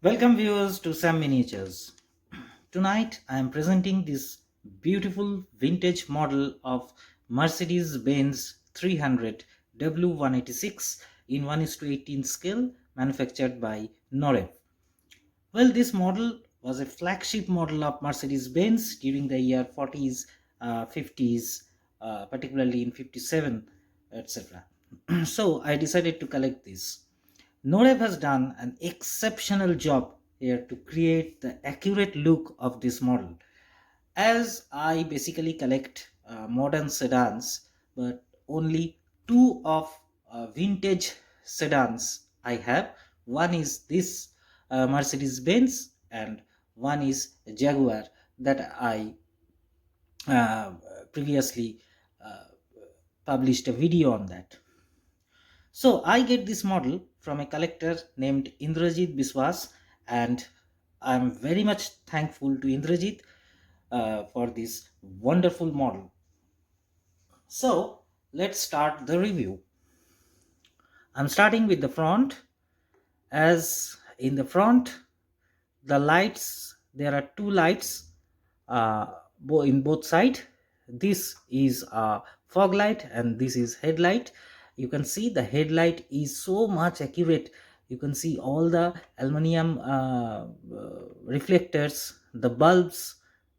Welcome viewers to Sam Miniatures. Tonight I am presenting this beautiful vintage model of Mercedes Benz 300 W186 in 1:18 scale, manufactured by Norev. Well, this model was a flagship model of Mercedes Benz during the year 40s, 50s, particularly in 57, etc. So I decided to collect this. Norev has done an exceptional job here to create the accurate look of this model. As I basically collect modern sedans, but only two of vintage sedans I have. One is this Mercedes Benz, and one is Jaguar that I uh, previously uh, published a video on that. So I get this model from a collector named Indrajit Biswas, and I'm very much thankful to Indrajit for this wonderful model. So let's start the review. I'm starting with the front. As in the front, the lights, there are two lights in both sides. This is a fog light and this is headlight. You can see the headlight is so much accurate. You can see all the aluminum reflectors, the bulbs,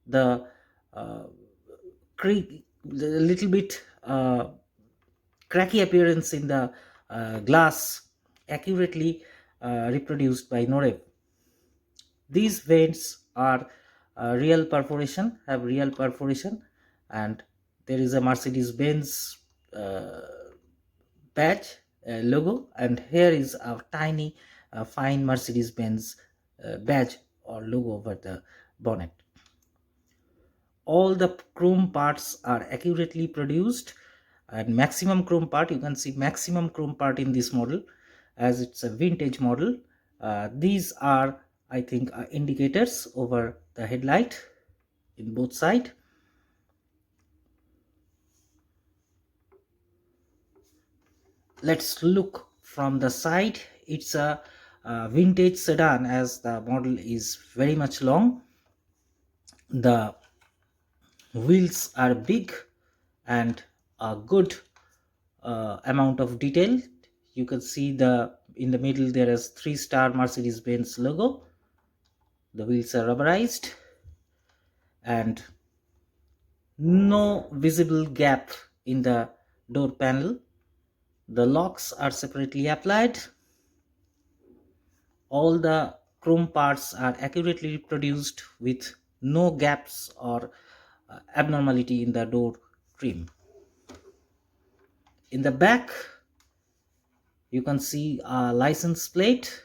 the uh, the little bit cracky appearance in the glass, accurately reproduced by Norev. These vents are have real perforation, and there is a Mercedes Benz badge logo, and here is a tiny fine Mercedes Benz badge or logo over the bonnet. All the chrome parts are accurately produced, and maximum chrome part, you can see maximum chrome part in this model as it's a vintage model. These are, I think, indicators over the headlight in both sides. Let's look from the side. It's a vintage sedan, as the model is very much long. The wheels are big and a good amount of detail. You can see in the middle there is 3-star Mercedes Benz logo. The wheels are rubberized and no visible gap in the door panel. The locks are separately applied. All the chrome parts are accurately reproduced with no gaps or abnormality in the door trim. In the back, you can see a license plate.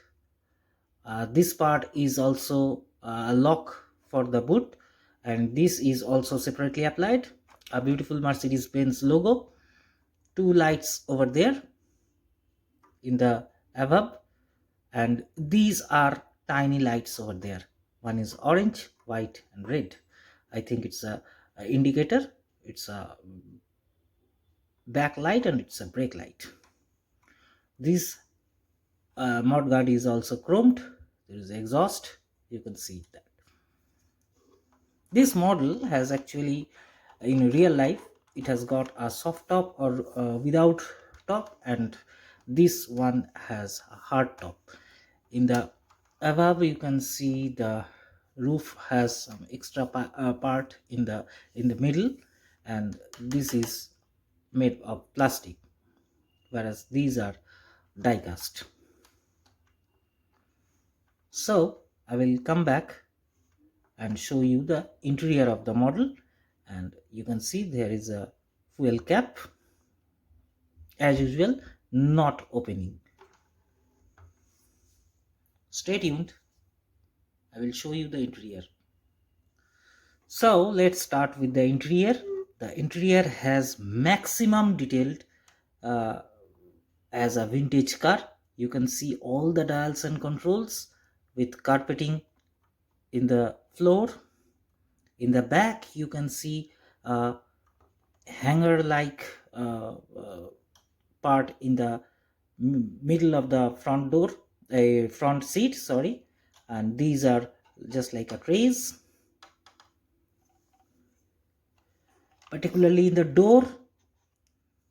This part is also a lock for the boot, and this is also separately applied. A beautiful Mercedes Benz logo, two lights over there in the above, and these are tiny lights over there. One is orange, white, and red. I think it's a indicator, it's a backlight, and it's a brake light. This mudguard is also chromed. There is exhaust, you can see that. This model has actually, in real life, it has got a soft top or without top, and this one has a hard top. In the above, you can see the roof has some extra part in the middle, and this is made of plastic, whereas these are die cast. So I will come back and show you the interior of the model, and you can see there is a fuel cap, as usual, not opening. Stay tuned, I will show you the interior. So let's start with the interior. The interior has maximum detailed as a vintage car. You can see all the dials and controls with carpeting in the floor. In the back, you can see a hanger like part in the middle of the front door, a front seat, sorry. and these are just like a trays. Particularly in the door,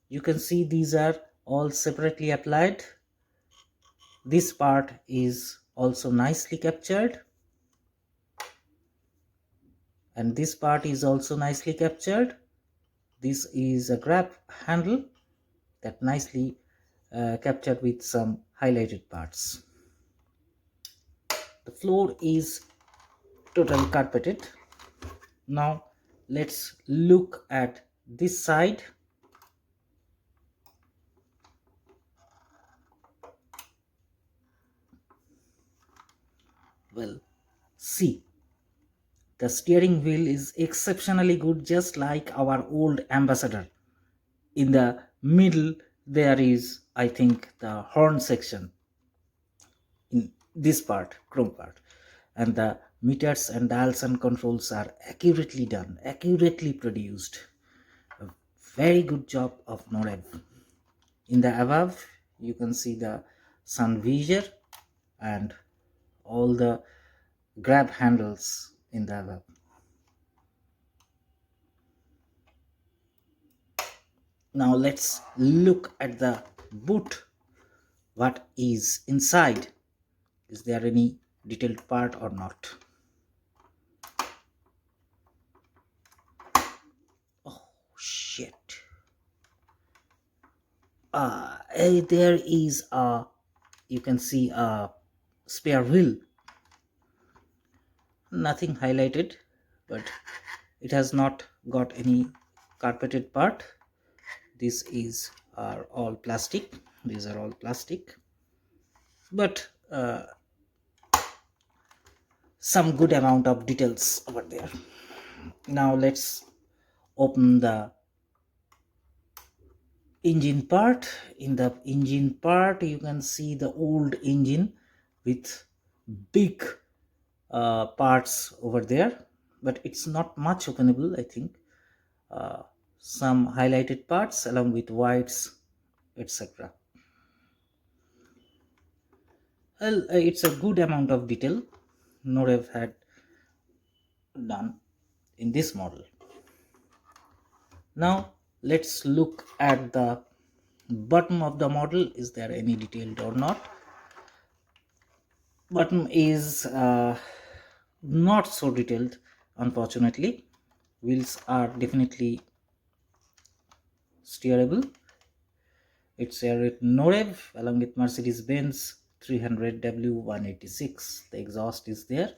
you can see these are all separately applied. This part is also nicely captured, and this part is also nicely captured. This is a grab handle that nicely captured with some highlighted parts. The floor is totally carpeted. Now let's look at this side. Well, see, the steering wheel is exceptionally good, just like our old Ambassador. In the middle there is, I think, the horn section in this part, chrome part, and the meters and dials and controls are accurately done, accurately produced. A very good job of Norev. In the above you can see the sun visor and all the grab handles in the above. Now let's look at the boot. What is inside? Is there any detailed part or not? Oh shit. There is a, you can see a spare wheel. Nothing highlighted, but it has not got any carpeted part. This is are all plastic. These are all plastic, but some good amount of details over there. Now let's open the engine part. In the engine part you can see the old engine with big parts over there, but it's not much openable. I think some highlighted parts along with whites, etc. Well, it's a good amount of detail Norev had done in this model. Now let's look at the bottom of the model. Is there any detailed or not? Bottom is not so detailed, unfortunately. Wheels are definitely steerable. It's a Norev along with Mercedes Benz 300 W186. The exhaust is there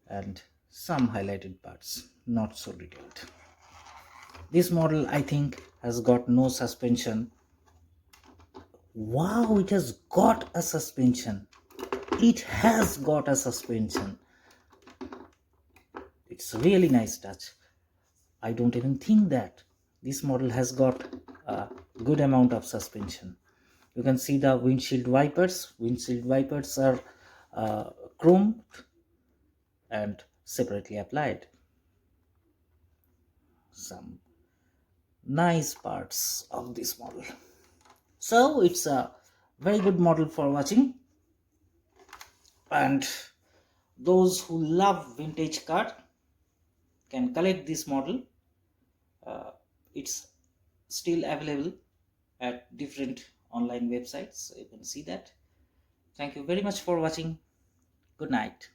and some highlighted parts, not so detailed. This model, I think, has got no suspension. Wow, it has got a suspension. It has got a suspension. It's a really nice touch. I don't even think that this model has got a good amount of suspension. You can see the windshield wipers. Windshield wipers are chromed and separately applied. Some nice parts of this model. So it's a very good model for watching, and those who love vintage car can collect this model. It's still available at different online websites, so you can see that. Thank you very much for watching. Good night.